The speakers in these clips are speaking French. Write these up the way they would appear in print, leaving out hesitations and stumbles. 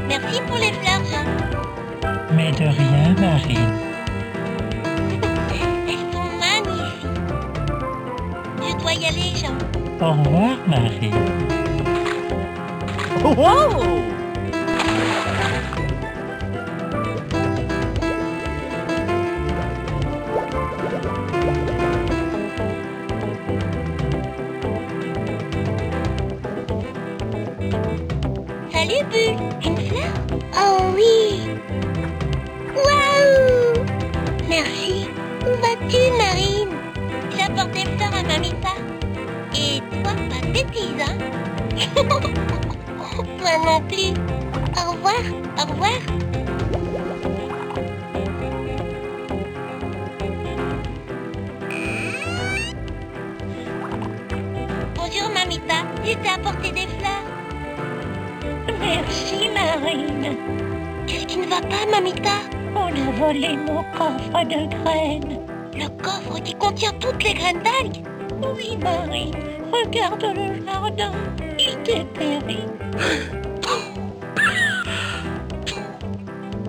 Merci pour les fleurs, Jean. Mais de rien, Marine. Elles sont magnifiques. Je dois y aller, Jean. Au revoir, Marine. Wow! Salut, Bulle. Une fleur? Oh oui. Waouh! Merci. Où vas-tu, Marine? J'apporte des fleurs à Mamita. Et toi, pas de bêtises, hein? Toi non plus. Au revoir. Au revoir. Bonjour, Mamita. Je t'ai apporté des fleurs. Merci, Marine. Qu'est-ce qui ne va pas, Mamita? On a volé mon coffre de graines. Le coffre qui contient toutes les graines d'algues? Oui, Marine. Regarde le jardin. Il dépérit.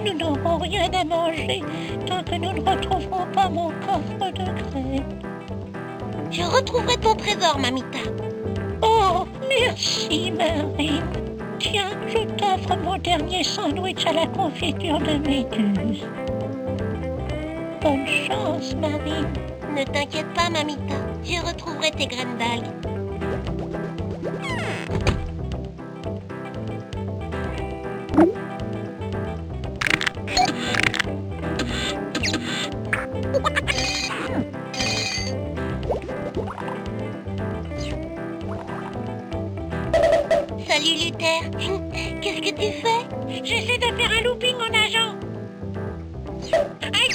Nous n'aurons rien à manger tant que nous ne retrouverons pas mon coffre de graines. Je retrouverai ton trésor, Mamita. Oh, merci, Marine. Tiens, je t'offre mon dernier sandwich à la confiture de méduse. Bonne chance, Marine. Ne t'inquiète pas, Mamita. Je retrouverai tes graines d'algues. Salut, Luther. Qu'est-ce que tu fais? J'essaie de faire un looping en nageant. Aïe!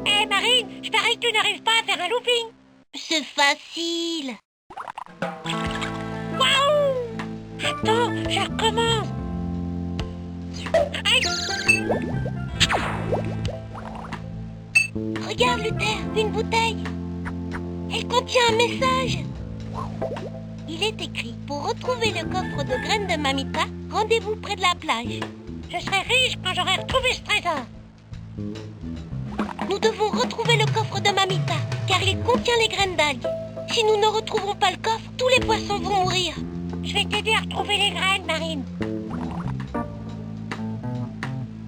Hé, Marine, je parie que tu n'arrives pas à faire un looping. C'est facile. Waouh! Attends, je recommence. Aïe! Regarde, Luther, une bouteille. Elle contient un message. Il est écrit: pour retrouver le coffre de graines de Mamita, rendez-vous près de la plage. Je serai riche quand j'aurai retrouvé ce trésor. Nous devons retrouver le coffre de Mamita, car il contient les graines d'algues. Si nous ne retrouvons pas le coffre, tous les poissons vont mourir. Je vais t'aider à retrouver les graines, Marine.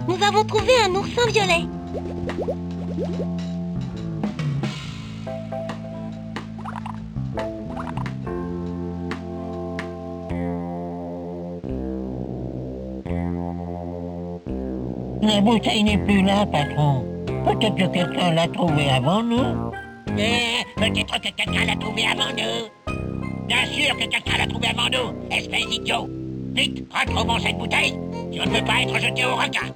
Nous avons trouvé un oursin violet. La bouteille n'est plus là, patron. Peut-être que quelqu'un l'a trouvée avant nous. Peut-être que quelqu'un l'a trouvé avant nous. Bien sûr que quelqu'un l'a trouvé avant nous, espèce d'idiot. Vite, retrouvons cette bouteille. Si on ne veut pas être jeté au requin.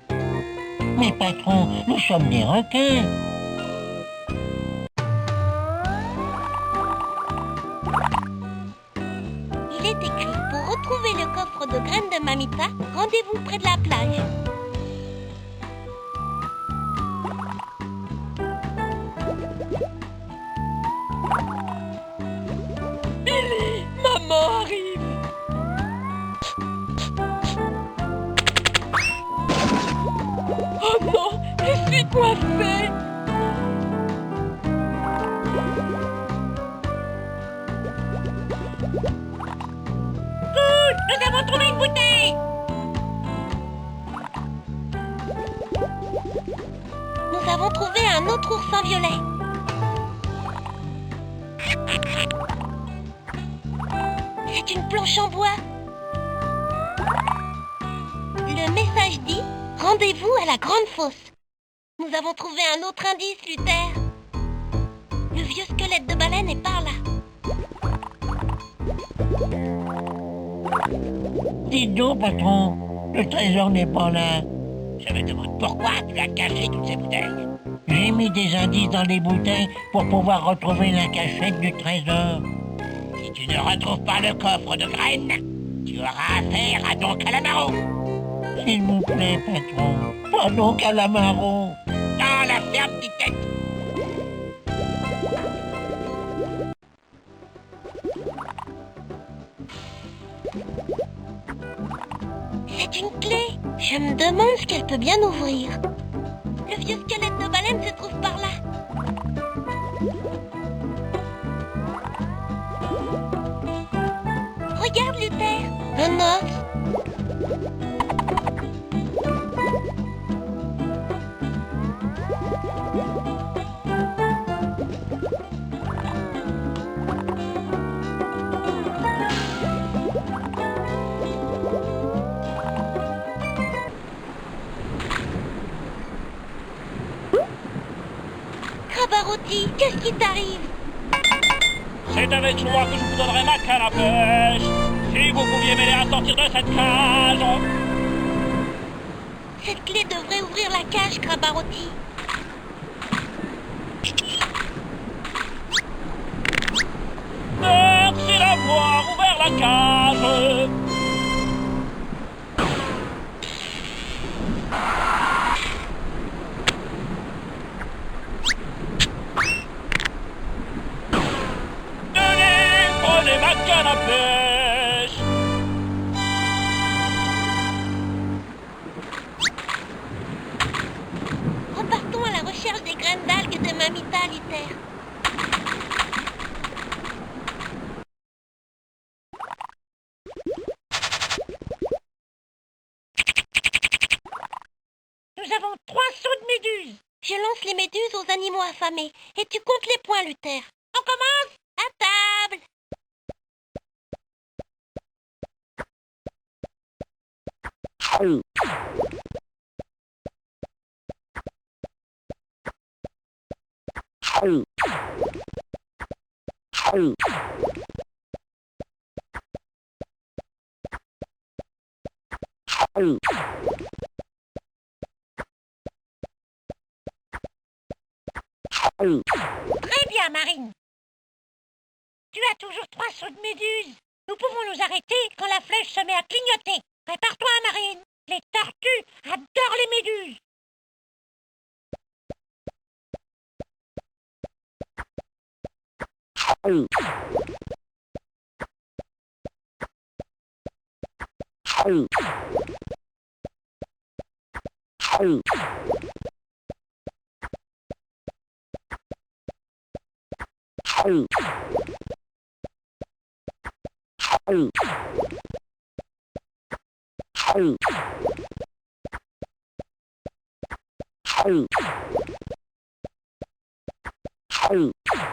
Mais patron, nous sommes des requins. Il est écrit: pour retrouver le coffre de graines de Mamita, rendez-vous près de la plage. Maman arrive. Oh non, je suis coincée. Good, nous avons trouvé une bouteille. Nous avons trouvé un autre oursin violet. C'est une planche en bois. Le message dit: rendez-vous à la grande fosse. Nous avons trouvé un autre indice, Luther. Le vieux squelette de baleine est par là. Dites donc, patron, le trésor n'est pas là. Je me demande pourquoi tu as caché toutes ces bouteilles. J'ai mis des indices dans les bouteilles pour pouvoir retrouver la cachette du trésor. Si tu ne retrouves pas le coffre de graines, tu auras affaire à Don Calamaro. S'il vous plaît, patron, pas donc Calamaro. Dans la ferme petite tête. C'est une clé. Je me demande ce qu'elle peut bien ouvrir. Le vieux squelette de baleine se trouve par là. Regarde, Luther. Un os. Crabarotti, qu'est-ce qui t'arrive? C'est avec joie que je vous donnerai ma canne à pêche. Si vous pouviez m'aider à sortir de cette cage. Cette clé devrait ouvrir la cage, Crabarotti. Merci d'avoir ouvert la cage. Prenez ma canne à pêche. Repartons à la recherche des graines d'algues de Mamita, Luther. Nous avons 3 seaux de méduses. Je lance les méduses aux animaux affamés. Et tu comptes les points, Luther. On commence? À table! Très bien, Marine. Tu as toujours 3 seaux de méduses. Nous pouvons nous arrêter quand la flèche se met à clignoter. Prépare-toi, Marine. Les tortues adorent les méduses.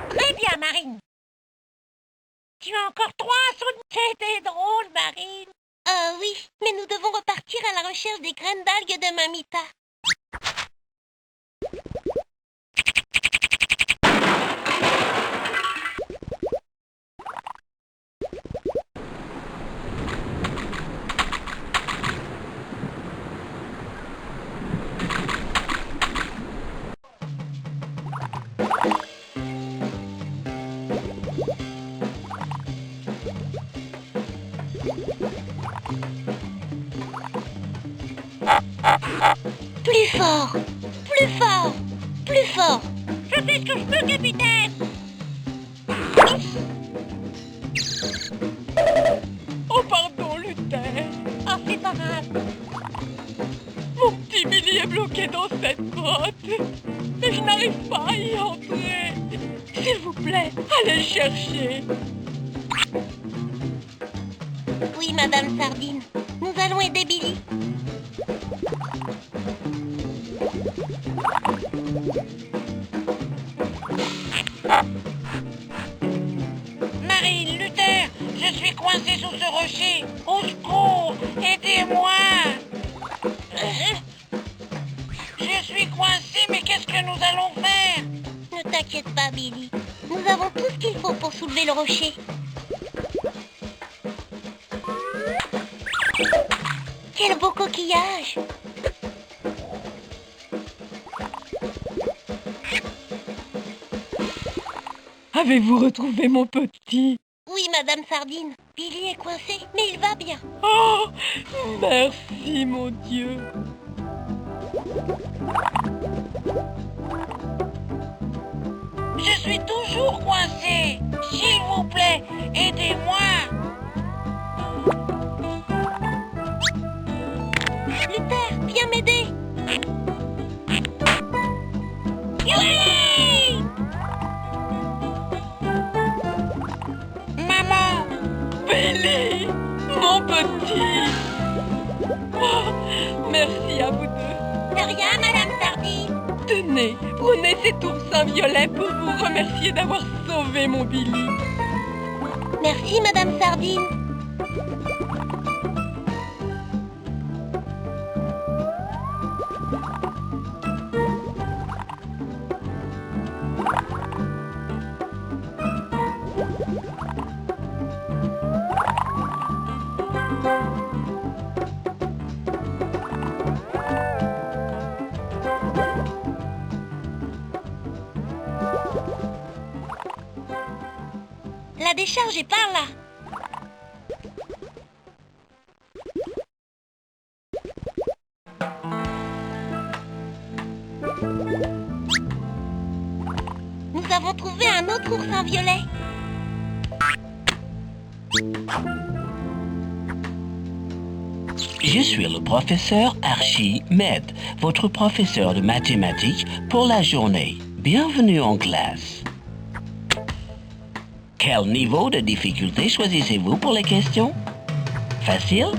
Très bien, Marine. Tu as encore 3 seaux de... C'était drôle, Marine. Oui, mais nous devons repartir à la recherche des graines d'algues de Mamita. Plus fort! Plus fort! Plus fort! Je fais ce que je peux, capitaine. Oh pardon, Luther. Oh, c'est pas grave. Mon petit Billy est bloqué dans cette grotte. Et je n'arrive pas à y entrer. S'il vous plaît, allez le chercher. Oui, Madame Sardine. Nous allons aider Billy. Marine, Luther, je suis coincé sous ce rocher. Au secours, aidez-moi. Je suis coincé, mais qu'est-ce que nous allons faire? Ne t'inquiète pas, Billy. Nous avons tout ce qu'il faut pour soulever le rocher. Quel beau coquillage! Avez-vous retrouvé mon petit? Oui, Madame Sardine. Billy est coincé, mais il va bien. Oh, merci, mon Dieu. Je suis toujours coincé. S'il vous plaît, aidez-moi. cet oursin violet pour vous remercier d'avoir sauvé mon Billy. Merci, Madame Sardine. La décharge est par là. Nous avons trouvé un autre oursin violet. Je suis le professeur Archimède, votre professeur de mathématiques pour la journée. Bienvenue en classe. Quel niveau de difficulté choisissez-vous pour les questions? Facile?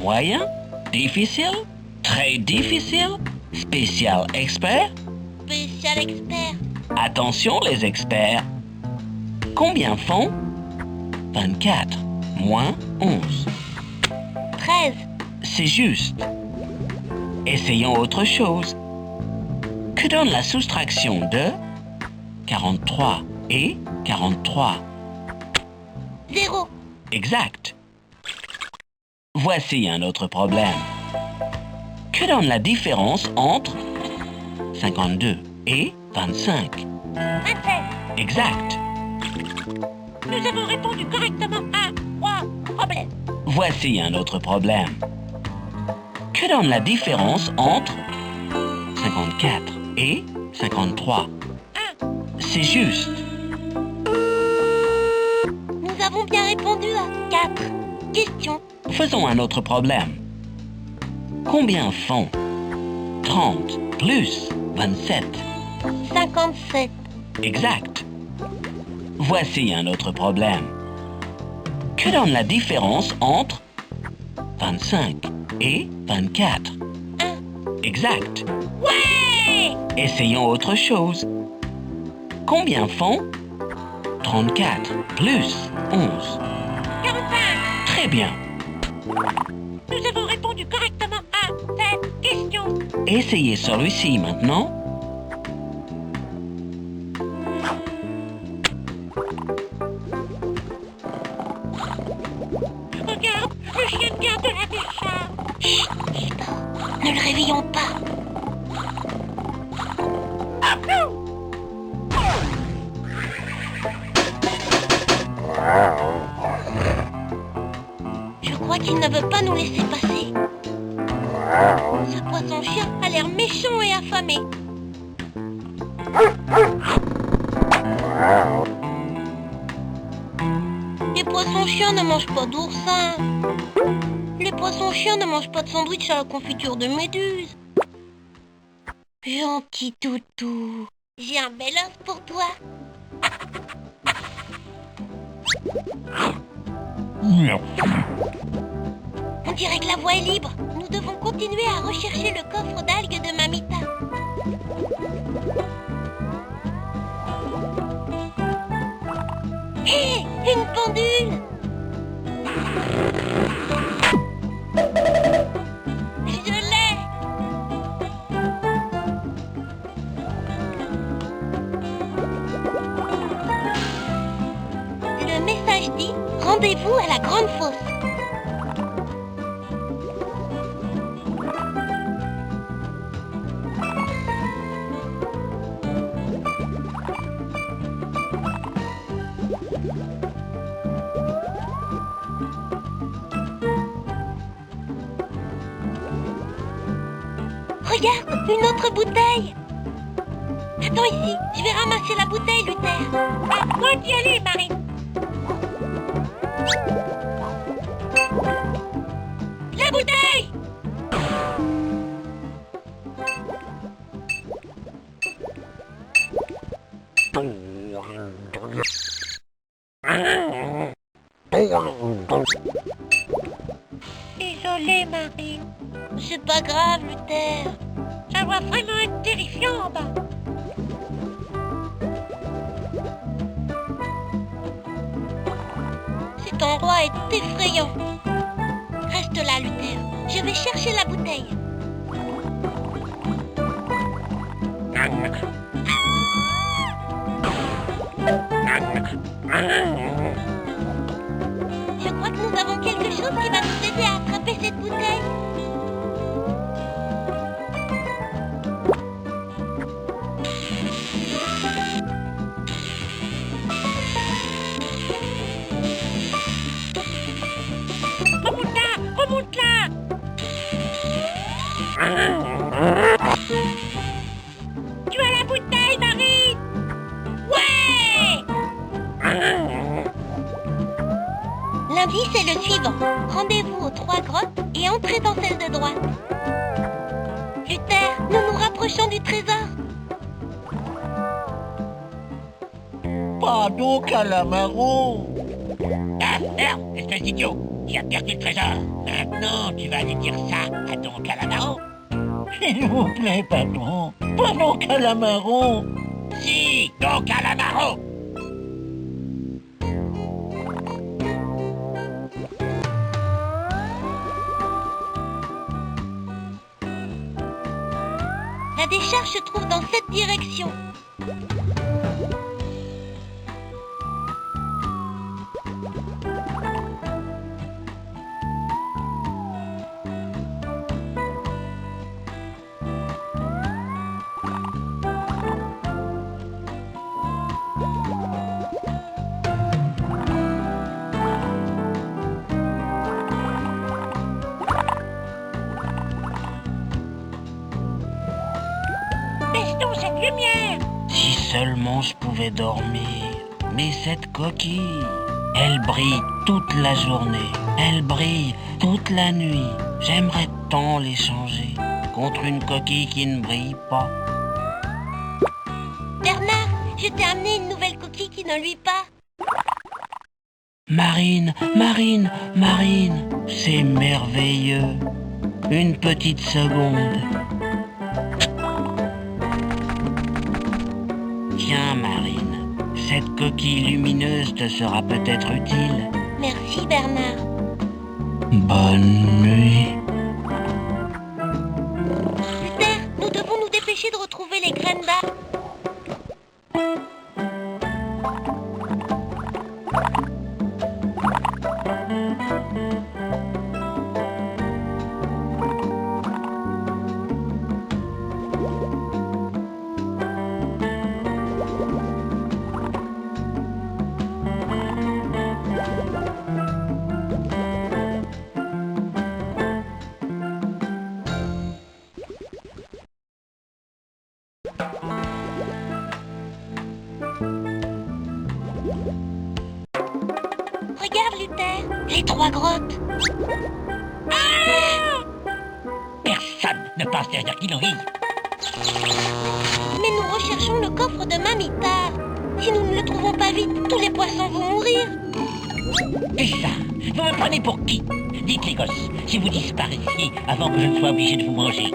Moyen? Difficile? Très difficile? Spécial expert? Spécial expert. Attention les experts. Combien font 24 moins 11? 13. C'est juste. Essayons autre chose. Que donne la soustraction de 43 et 43? 0. Exact. Voici un autre problème. Que donne la différence entre 52 et 25? 27. Exact. Nous avons répondu correctement à 3 problèmes. Voici un autre problème. Que donne la différence entre 54 et 53? 1. C'est juste. Nous avons bien répondu à 4 questions. Faisons un autre problème. Combien font 30 plus 27? 57. Exact. Voici un autre problème. Que donne la différence entre 25 et 24? 1. Exact. Ouais! Essayons autre chose. Combien font 34 plus 11? 45. Très bien. Nous avons répondu correctement à cette question. Essayez celui-ci maintenant. Regarde, le chien vient de la décharge. Chut, il dort. Ne le réveillons pas. Je crois qu'il ne veut pas nous laisser passer. Ce poisson-chien a l'air méchant et affamé. Les poissons-chiens ne mangent pas d'oursin. Les poissons-chiens ne mangent pas de sandwich à la confiture de méduse. Gentil toutou, j'ai un bel os pour toi. On dirait que la voie est libre. Nous devons continuer à rechercher le coffre d'algues de Mamita. Hé, une pendule! Je l'ai! Le message dit « Rendez-vous à la grande fosse ». Regarde, une autre bouteille. Attends ici, je vais ramasser la bouteille, Luther. À toi d'y aller, Marine. La bouteille! Désolée, Marine. C'est pas grave, Luther. Ça doit vraiment être terrifiant en bas. Cet endroit est effrayant. Reste là, Luther. Je vais chercher la bouteille. Je crois que nous avons quelque chose qui va nous aider à attraper cette bouteille. Remonte là, remonte là. Tu as la bouteille, Marie? Ouais! L'indice est le suivant. Rendez-vous aux 3 grottes et entrez dans celle de droite. Luther, nous nous rapprochons du trésor. Pardon, Calamaro. Ah, merde, espèce d'idiot. Tu as perdu le trésor. Maintenant, tu vas aller dire ça à ton Calamaro. S'il vous plaît, patron. Pas mon Calamaro. Si, ton Calamaro. La décharge se trouve dans cette direction. Baisse donc cette lumière. Si seulement je pouvais dormir. Mais cette coquille, elle brille toute la journée. Elle brille toute la nuit. J'aimerais tant l'échanger contre une coquille qui ne brille pas. Bernard, je t'ai amené une nouvelle coquille qui ne luit pas. Marine, Marine, Marine, c'est merveilleux. Une petite seconde. Tiens, Marine, cette coquille lumineuse te sera peut-être utile. Merci, Bernard. Bonne nuit. Luther, nous devons nous dépêcher de retrouver les graines d'arbre. Regarde, Luther, les 3 grottes. Personne ne passe derrière Guillouille. Mais nous recherchons le coffre de Mamie-Tard. Si nous ne le trouvons pas vite, tous les poissons vont mourir. Et ça, vous me prenez pour qui? Dites les gosses, si vous disparaissiez avant que je ne sois obligé de vous manger.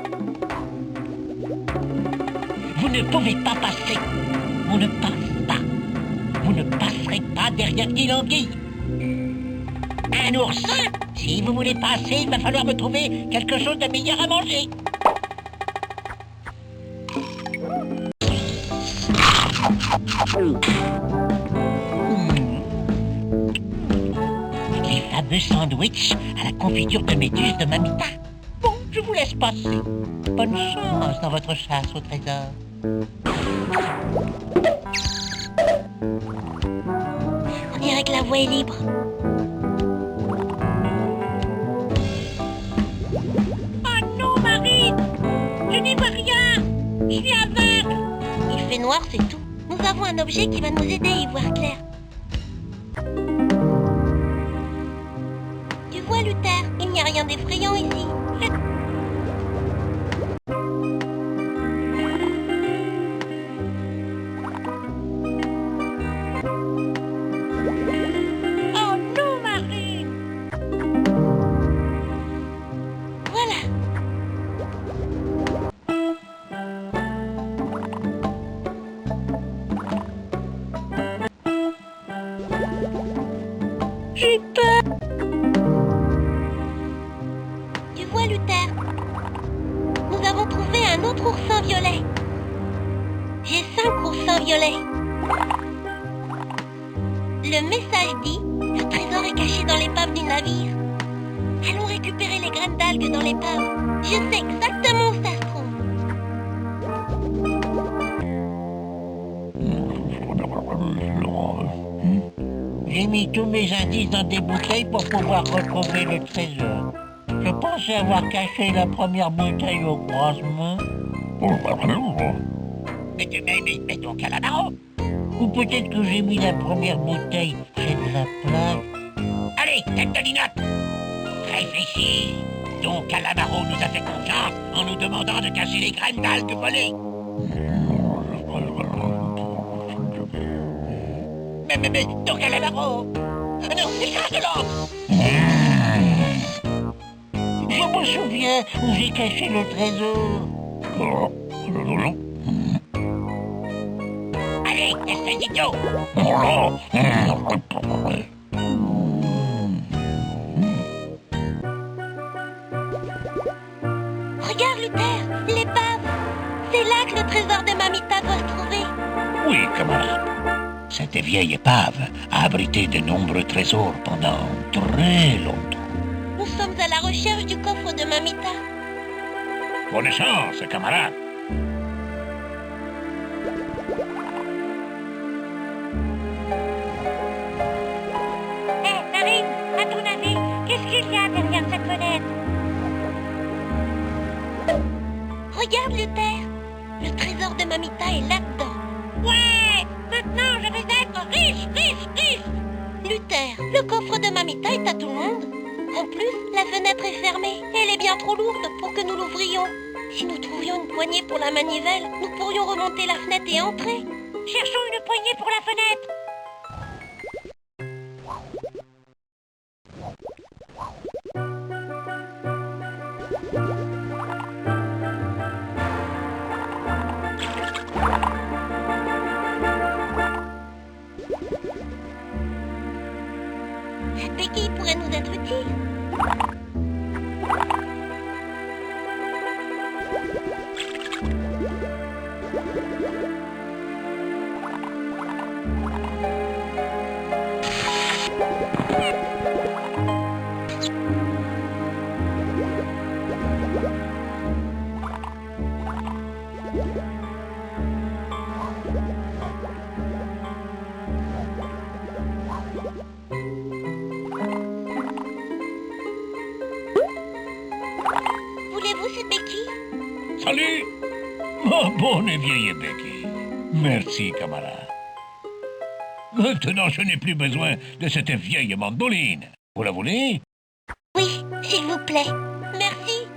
Vous ne pouvez pas passer. On ne passe pas. Vous ne passerez pas derrière Guillouille. Un ours. Si vous voulez passer, il va falloir me trouver quelque chose de meilleur à manger. Les fameux sandwichs à la confiture de méduse de Mamita. Bon, je vous laisse passer. Bonne chance dans votre chasse au trésor. On dirait que la voie est libre. Oh non, Marie. Je n'y vois rien. Je suis aveugle. Il fait noir, c'est tout. Nous avons un objet qui va nous aider à y voir clair. Tu vois, Luther, il n'y a rien d'effrayant ici. Oh non, Marie. Voilà. Luther. Nous avons trouvé un autre oursin violet. J'ai 5 oursins violets. Le message dit: le trésor est caché dans l'épave du navire. Allons récupérer les graines d'algues dans l'épave. Je sais exactement où ça se trouve. J'ai mis tous mes indices dans des bouteilles pour pouvoir retrouver le trésor. Je pensais avoir caché la première bouteille au croisement. Mais donc à la barreau. Ou peut-être que j'ai mis la première bouteille près de la plaque. Allez, tête de linotte! Réfléchis! Donc Calamaro nous a fait confiance en nous demandant de cacher les graines d'algues volées. Mais, donc Calamaro! Non, écrase de l'encre! Je me souviens où j'ai caché le trésor. Allez, espèce d'idiot! Regarde, Luther, l'épave. C'est là que le trésor de Mamita doit se trouver. Oui, camarade. Cette vieille épave a abrité de nombreux trésors pendant très longtemps. Nous sommes à la recherche du coffre de Mamita. Bonne chance, camarade. Marine, à ton avis, qu'est-ce qu'il y a derrière cette fenêtre? Regarde, Luther. Le trésor de Mamita est là-dedans. Ouais! Maintenant, je vais être riche, riche, riche! Luther, le coffre de Mamita est à tout le monde. En plus, la fenêtre est fermée et elle est bien trop lourde pour que nous l'ouvrions. Si nous trouvions une poignée pour la manivelle, nous pourrions remonter la fenêtre et entrer. Cherchons une poignée pour la fenêtre. Cette béquille pourrait nous être utile. Voulez-vous cette béquille? Salut! Ma bonne et vieille béquille. Merci, camarade. Maintenant, je n'ai plus besoin de cette vieille mandoline. Vous la voulez? Oui, s'il vous plaît. Merci.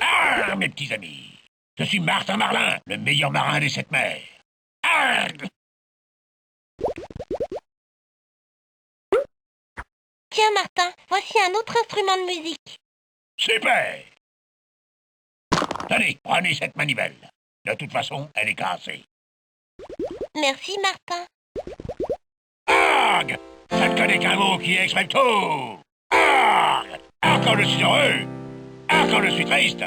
Ah, mes petits amis. Je suis Martin Marlin, le meilleur marin des 7 mers. Arrgh! Tiens, Martin, voici un autre instrument de musique. Super! Tenez, prenez cette manivelle. De toute façon, elle est cassée. Merci, Martin. Arrgh! Ça ne connaît qu'un mot qui exprime tout. Arrgh! Arrgh quand je suis heureux. Arrgh quand je suis triste.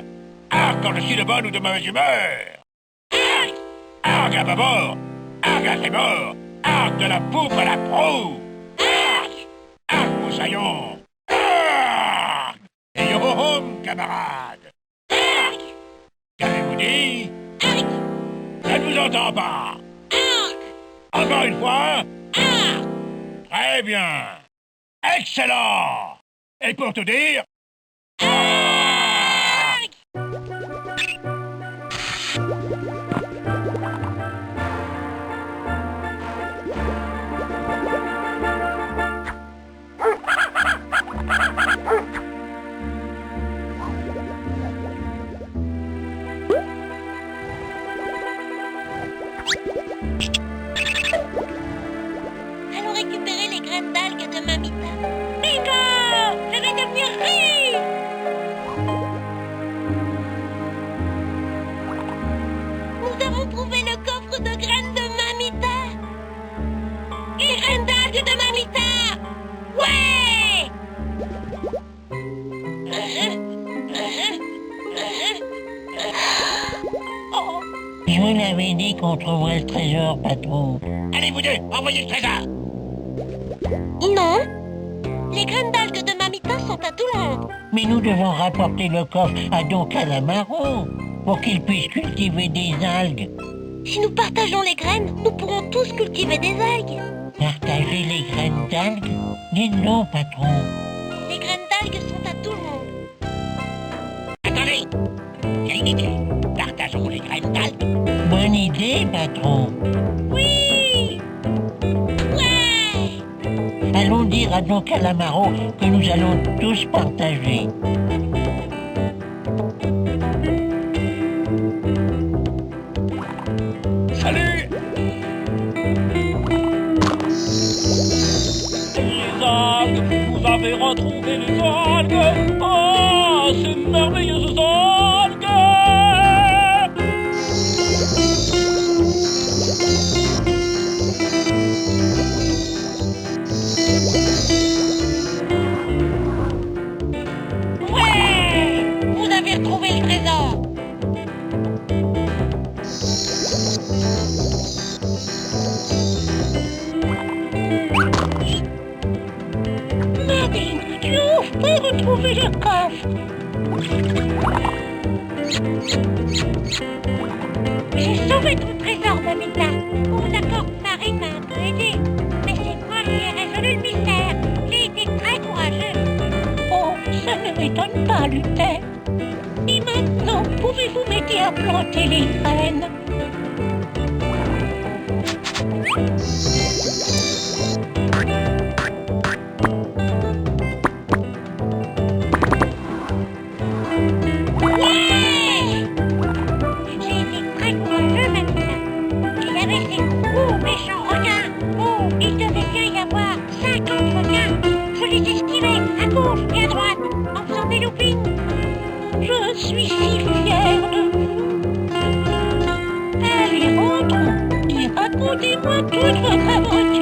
Arrgh quand je suis de bonne ou de mauvaise humeur. Arrgh! Arrgh à bâbord. Arrgh à tribord. Arrgh de la poupe à la proue. Arrgh! Arrgh moussaillon. Arrgh! Et yo ho hom, camarades. Arrgh! Qu'avez-vous dit? Arrgh! Je ne vous entends pas. Arrgh! Encore une fois? Arrgh! Très bien. Excellent. Et pour tout dire... dit qu'on trouverait le trésor, patron. Allez, vous deux, envoyez le trésor. Non. Les graines d'algues de Mamita sont à tout le monde. Mais nous devons rapporter le coffre à Don Calamaro pour qu'il puisse cultiver des algues. Si nous partageons les graines, nous pourrons tous cultiver des algues. Partager les graines d'algues? Dites non, patron. Les graines d'algues sont à tout le monde. Attendez, j'ai une idée. Partageons les graines d'algues. Bonne idée, patron. Oui. Ouais. Allons dire à Don Calamaro que nous allons tous partager. Salut! Les algues! Vous avez retrouvé les algues! Oh, ces merveilleuses algues! Ouais. Vous avez retrouvé le trésor. Nadine, tu as enfin retrouvé le coffre. J'ai sauvé ton trésor, Mamita. Bon, d'accord, Marine m'a un peu aidé. Mais c'est moi qui ai résolu le mystère. J'ai été très courageux. Oh, ça ne m'étonne pas, Luther. Et maintenant, pouvez-vous m'aider à planter les graines? J'ai été très courageux, Mamita. Il y avait ces gros méchants requins. Oh, il devait bien y avoir 50 requins. Je les esquivais à gauche et à droite en faisant des loopings. Je suis si fière de vous. Allez, rentrons et racontez-moi toute votre aventure.